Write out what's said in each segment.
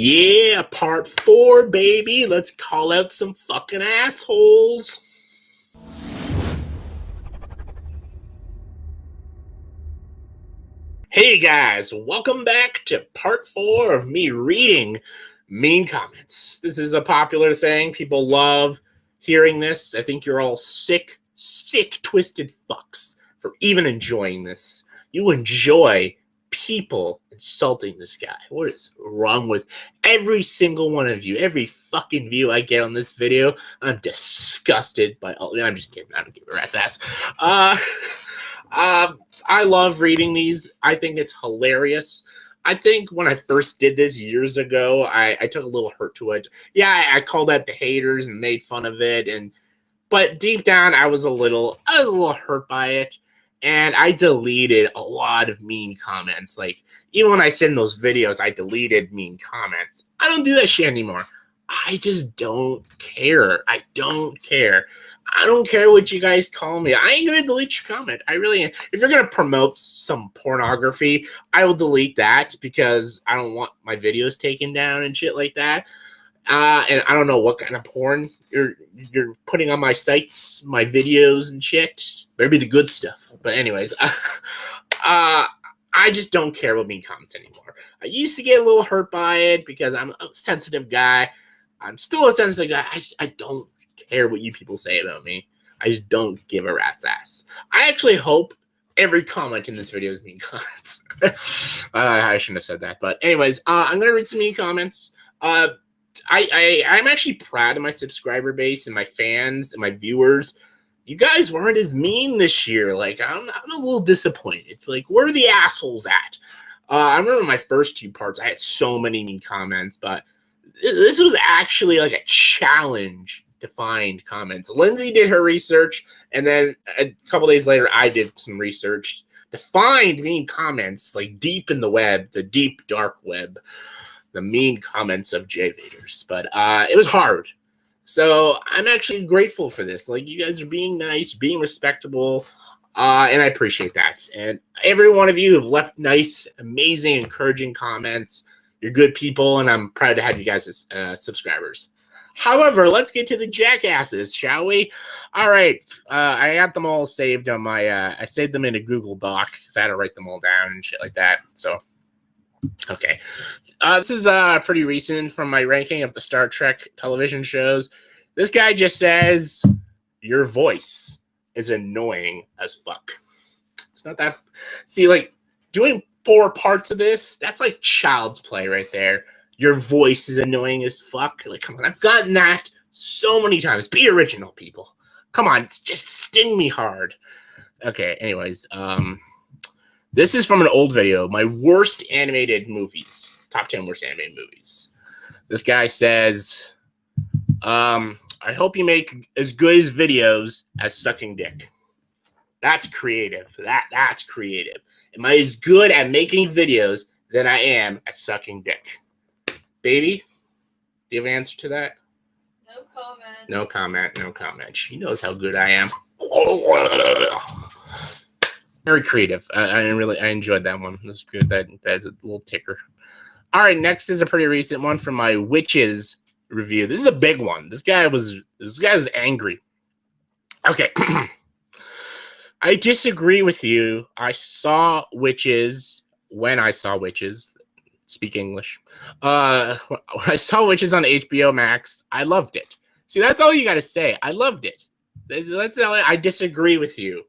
Yeah, part 4, baby. Let's call out some fucking assholes. Hey guys, welcome back to part 4 of me reading mean comments. This is a popular thing. People love hearing this. I think you're all sick, twisted fucks for even enjoying this. You enjoy people insulting this guy. What is wrong with every single one of you? Every fucking view I get on this video, I'm disgusted by all. I'm just kidding. I don't give a rat's ass. I love reading these. I think it's hilarious. I think when I first did this years ago, I took a little hurt to it. Yeah, I called out the haters and made fun of it, but deep down I was a little hurt by it. And I deleted a lot of mean comments. Like, even when I send those videos, I deleted mean comments. I don't do that shit anymore. I just don't care. I don't care. I don't care what you guys call me. I ain't going to delete your comment. I really am. If you're going to promote some pornography, I will delete that because I don't want my videos taken down and shit like that. And I don't know what kind of porn you're putting on my sites, my videos and shit. Maybe the good stuff. But anyways, I just don't care about mean comments anymore. I used to get a little hurt by it because I'm a sensitive guy. I'm still a sensitive guy. I don't care what you people say about me. I just don't give a rat's ass. I actually hope every comment in this video is mean comments. I shouldn't have said that. But anyways, I'm going to read some mean comments. I'm actually proud of my subscriber base and my fans and my viewers. You guys weren't as mean this year. Like, I'm a little disappointed. Like, where are the assholes at? I remember my first 2 parts, I had so many mean comments, but this was actually like a challenge to find comments. Lindsay did her research, and then a couple days later, I did some research to find mean comments, like deep in the web, the deep, dark web. The mean comments of JayVaters, but it was hard. So I'm actually grateful for this. Like, you guys are being nice, being respectable, and I appreciate that. And every one of you have left nice, amazing, encouraging comments. You're good people, and I'm proud to have you guys as subscribers. However, let's get to the jackasses, shall we? All right, I got them all saved on my. I saved them in a Google Doc because I had to write them all down and shit like that. So. Okay, this is pretty recent from my ranking of the Star Trek television shows. This guy just says, your voice is annoying as fuck. It's not that... See, like, doing 4 parts of this, that's like child's play right there. Your voice is annoying as fuck. Like, come on, I've gotten that so many times. Be original, people. Come on, just sting me hard. Okay, anyways, this is from an old video. My worst animated movies. Top 10 worst animated movies. This guy says, I hope you make as good as videos as sucking dick. That's creative. That's creative. Am I as good at making videos than I am at sucking dick? Baby, do you have an answer to that? No comment. No comment. No comment. She knows how good I am. Very creative. I enjoyed that one. It was good. That's a little ticker. All right, next is a pretty recent one from my Witches review. This is a big one. This guy was angry. Okay. I disagree with you. I saw Witches when I saw Witches. Speak English. When I saw Witches on HBO Max, I loved it. See, that's all you got to say. I loved it. I disagree with you.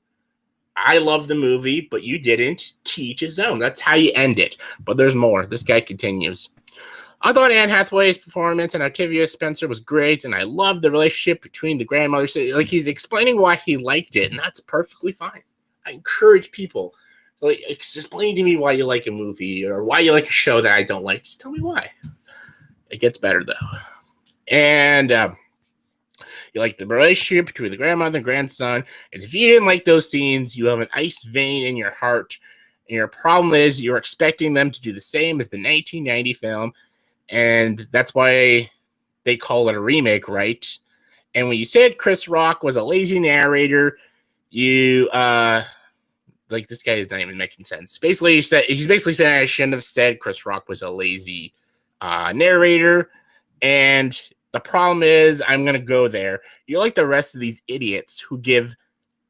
I love the movie, but you didn't. Teach his own. That's how you end it. But there's more. This guy continues. I thought Anne Hathaway's performance and Octavia Spencer was great, and I loved the relationship between the grandmothers. Like, he's explaining why he liked it, and that's perfectly fine. I encourage people, like, explain to me why you like a movie or why you like a show that I don't like. Just tell me why. It gets better, though. And you like the relationship between the grandmother and grandson. And if you didn't like those scenes, you have an ice vein in your heart. And your problem is you're expecting them to do the same as the 1990 film. And that's why they call it a remake, right? And when you said Chris Rock was a lazy narrator, you, like, this guy is not even making sense. Basically, he's basically saying I shouldn't have said Chris Rock was a lazy narrator, and the problem is I'm gonna go there. You're like the rest of these idiots who give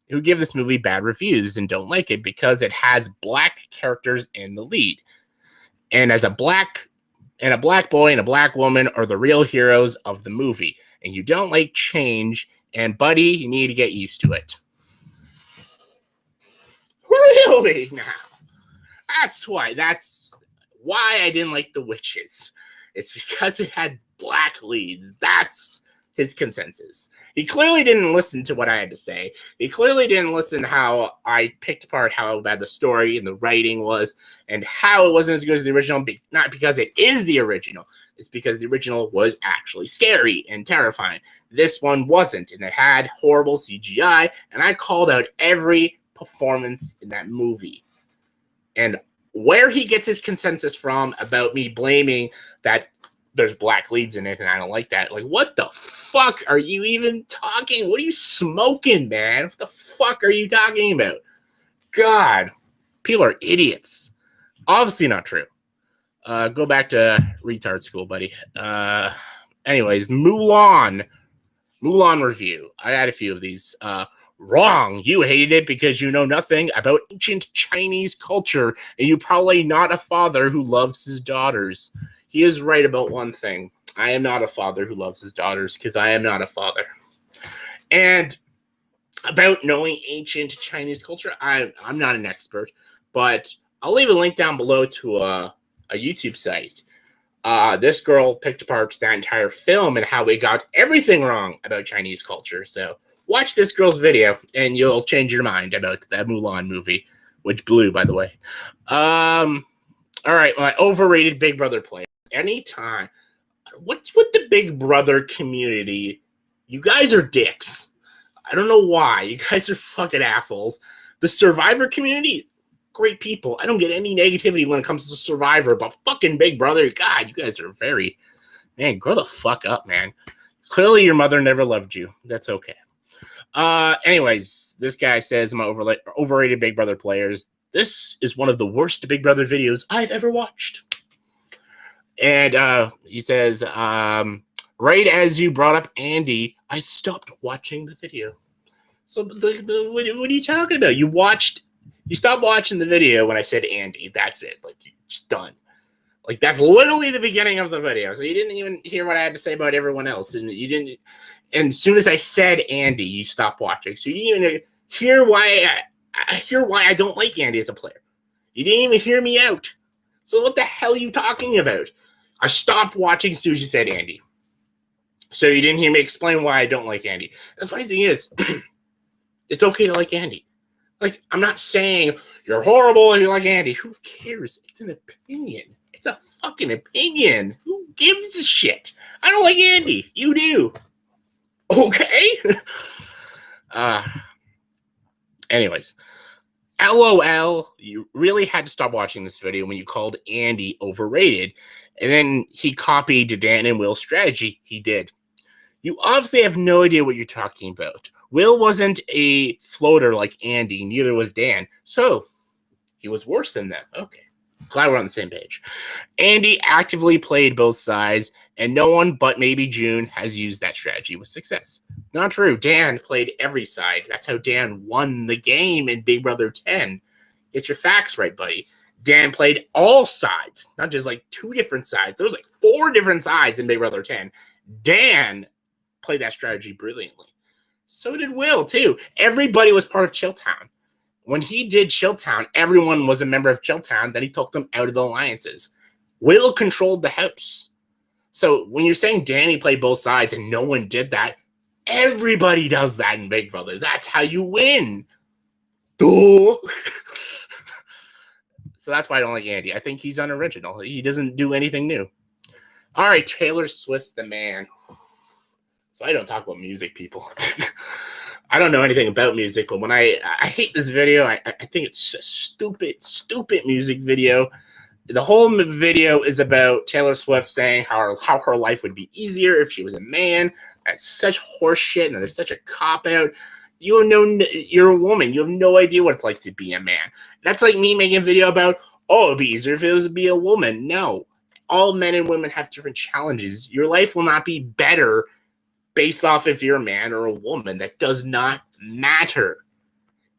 this movie bad reviews and don't like it because it has black characters in the lead. And a black boy and a black woman are the real heroes of the movie. And you don't like change, and buddy, you need to get used to it. Really? Now. That's why I didn't like The Witches. It's because it had black leads. That's his consensus. He clearly didn't listen to what I had to say. He clearly didn't listen to how I picked apart how bad the story and the writing was and how it wasn't as good as the original. Not because it is the original. It's because the original was actually scary and terrifying. This one wasn't, and it had horrible CGI, and I called out every performance in that movie. And where he gets his consensus from about me blaming that there's black leads in it and I don't like that. Like, what the fuck are you even talking? What are you smoking, man? What the fuck are you talking about? God, people are idiots. Obviously not true. Go back to retard school, buddy. Anyways, Mulan review. I had a few of these. Wrong. You hated it because you know nothing about ancient Chinese culture, and you're probably not a father who loves his daughters. He is right about one thing. I am not a father who loves his daughters because I am not a father. And about knowing ancient Chinese culture, I'm not an expert, but I'll leave a link down below to a YouTube site. This girl picked apart that entire film and how we got everything wrong about Chinese culture. So watch this girl's video and you'll change your mind about that Mulan movie, which blew, by the way. All right, my overrated Big Brother player. Anytime. What's with the Big Brother community? You guys are dicks. I don't know why. You guys are fucking assholes. The Survivor community, great people. I don't get any negativity when it comes to Survivor, but fucking Big Brother, God, you guys are very... Man, grow the fuck up, man. Clearly your mother never loved you. That's okay. Anyways, this guy says, my overrated Big Brother players. This is one of the worst Big Brother videos I've ever watched. And he says, right as you brought up Andy, I stopped watching the video. So what are you talking about? You stopped watching the video when I said Andy. That's it. Like, you're just done. Like, that's literally the beginning of the video. So you didn't even hear what I had to say about everyone else. And you didn't. And as soon as I said Andy, you stopped watching. So you didn't even hear why I don't like Andy as a player. You didn't even hear me out. So what the hell are you talking about? I stopped watching as soon as you said Andy. So you didn't hear me explain why I don't like Andy. The funny thing is, it's okay to like Andy. Like, I'm not saying you're horrible if you like Andy. Who cares? It's an opinion. It's a fucking opinion. Who gives a shit? I don't like Andy. You do. Okay? Anyways. LOL, you really had to stop watching this video when you called Andy overrated. And then he copied Dan and Will's strategy. He did. You obviously have no idea what you're talking about. Will wasn't a floater like Andy, neither was Dan. So, he was worse than them. Okay. Glad we're on the same page. Andy actively played both sides, and no one but maybe June has used that strategy with success. Not true. Dan played every side. That's how Dan won the game in Big Brother 10. Get your facts right, buddy. Dan played all sides, not just like 2 different sides. There was like 4 different sides in Big Brother 10. Dan played that strategy brilliantly. So did Will, too. Everybody was part of Chilltown. When he did Chilltown, everyone was a member of Chilltown. Then he took them out of the alliances. Will controlled the house. So when you're saying Danny played both sides and no one did that, everybody does that in Big Brother. That's how you win. Duh. So that's why I don't like Andy. I think he's unoriginal. He doesn't do anything new. All right, Taylor Swift's the man. So I don't talk about music, people. I don't know anything about music, but when I hate this video. I think it's a stupid music video. The whole video is about Taylor Swift saying how her life would be easier if she was a man. That's such horseshit, and it's such a cop-out. You're a woman. You have no idea what it's like to be a man. That's like me making a video about, oh, it'd be easier if it was to be a woman. No. all men and women have different challenges. Your life will not be better based off if you're a man or a woman. That does not matter.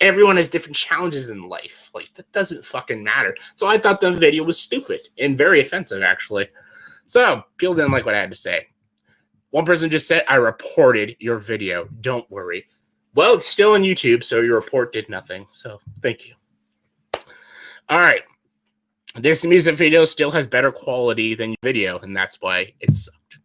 Everyone has different challenges in life. Like, that doesn't fucking matter. So I thought the video was stupid and very offensive, actually. So people didn't like what I had to say. One person just said, I reported your video. Don't worry. Well, it's still on YouTube, so your report did nothing. So thank you. All right. This music video still has better quality than your video, and that's why it sucked.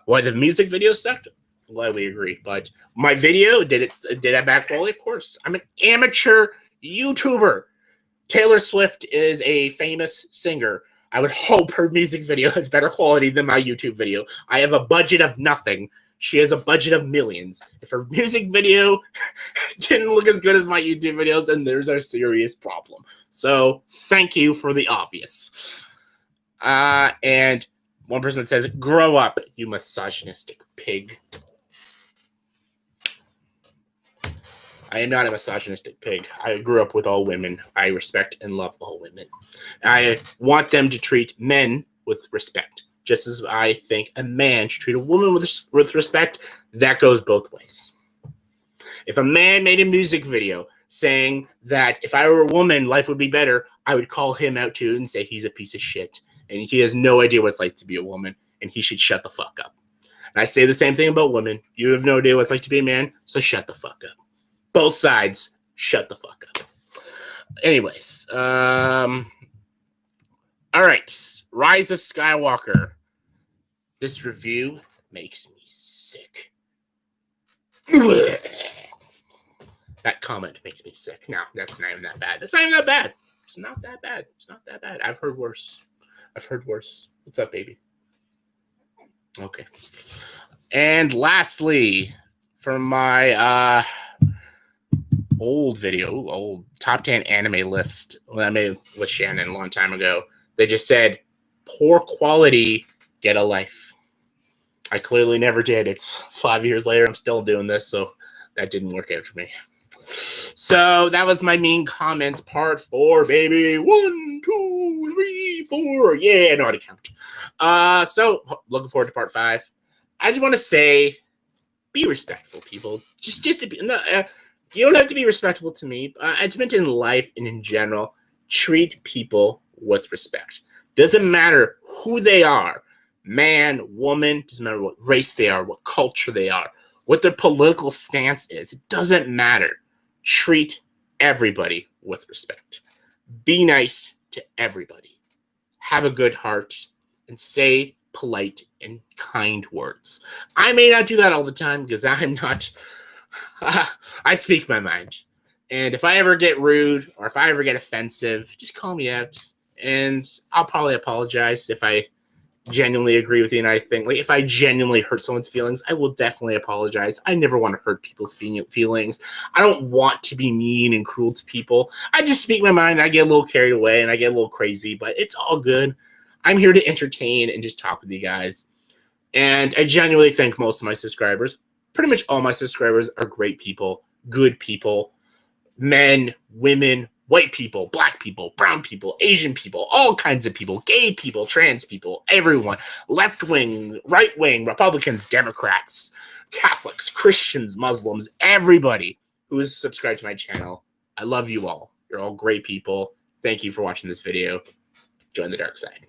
Why the music video sucked? Glad we agree. But my video, did it have bad quality? Of course. I'm an amateur YouTuber. Taylor Swift is a famous singer. I would hope her music video has better quality than my YouTube video. I have a budget of nothing. She has a budget of millions. If her music video didn't look as good as my YouTube videos, then there's a serious problem. So thank you for the obvious. And one person says, grow up, you misogynistic pig. I am not a misogynistic pig. I grew up with all women. I respect and love all women. I want them to treat men with respect, just as I think a man should treat a woman with respect. That goes both ways. If a man made a music video saying that if I were a woman, life would be better, I would call him out too and say he's a piece of shit and he has no idea what it's like to be a woman and he should shut the fuck up. And I say the same thing about women. You have no idea what it's like to be a man, so shut the fuck up. Both sides, shut the fuck up. Anyways, all right. Rise of Skywalker. This review makes me sick. That comment makes me sick. No, that's not even that bad. That's not even that bad. It's not that bad. It's not that bad. I've heard worse. I've heard worse. What's up, baby? Okay. And lastly, from my old top 10 anime list that I made with Shannon a long time ago, they just said, poor quality, get a life. I clearly never did. It's 5 years later. I'm still doing this, so that didn't work out for me. So that was my mean comments part 4, baby. 1, 2, 3, 4. Yeah, I know how to count. So looking forward to part 5. I just want to say, be respectful, people. Just to be, you don't have to be respectful to me. I just meant in life and in general, treat people with respect. Doesn't matter who they are, man, woman, doesn't matter what race they are, what culture they are, what their political stance is. It doesn't matter. Treat everybody with respect. Be nice to everybody. Have a good heart and say polite and kind words. I may not do that all the time because I'm not... I speak my mind. And if I ever get rude or if I ever get offensive, just call me out. And I'll probably apologize if I genuinely agree with you. And I think, like, if I genuinely hurt someone's feelings, I will definitely apologize. I never want to hurt people's feelings. I don't want to be mean and cruel to people. I just speak my mind. I get a little carried away and I get a little crazy, but it's all good. I'm here to entertain and just talk with you guys. And I genuinely thank most of my subscribers. Pretty much all my subscribers are great people, good people, men, women, white people, black people, brown people, Asian people, all kinds of people, gay people, trans people, everyone, left wing, right wing, Republicans, Democrats, Catholics, Christians, Muslims, everybody who is subscribed to my channel. I love you all. You're all great people. Thank you for watching this video. Join the dark side.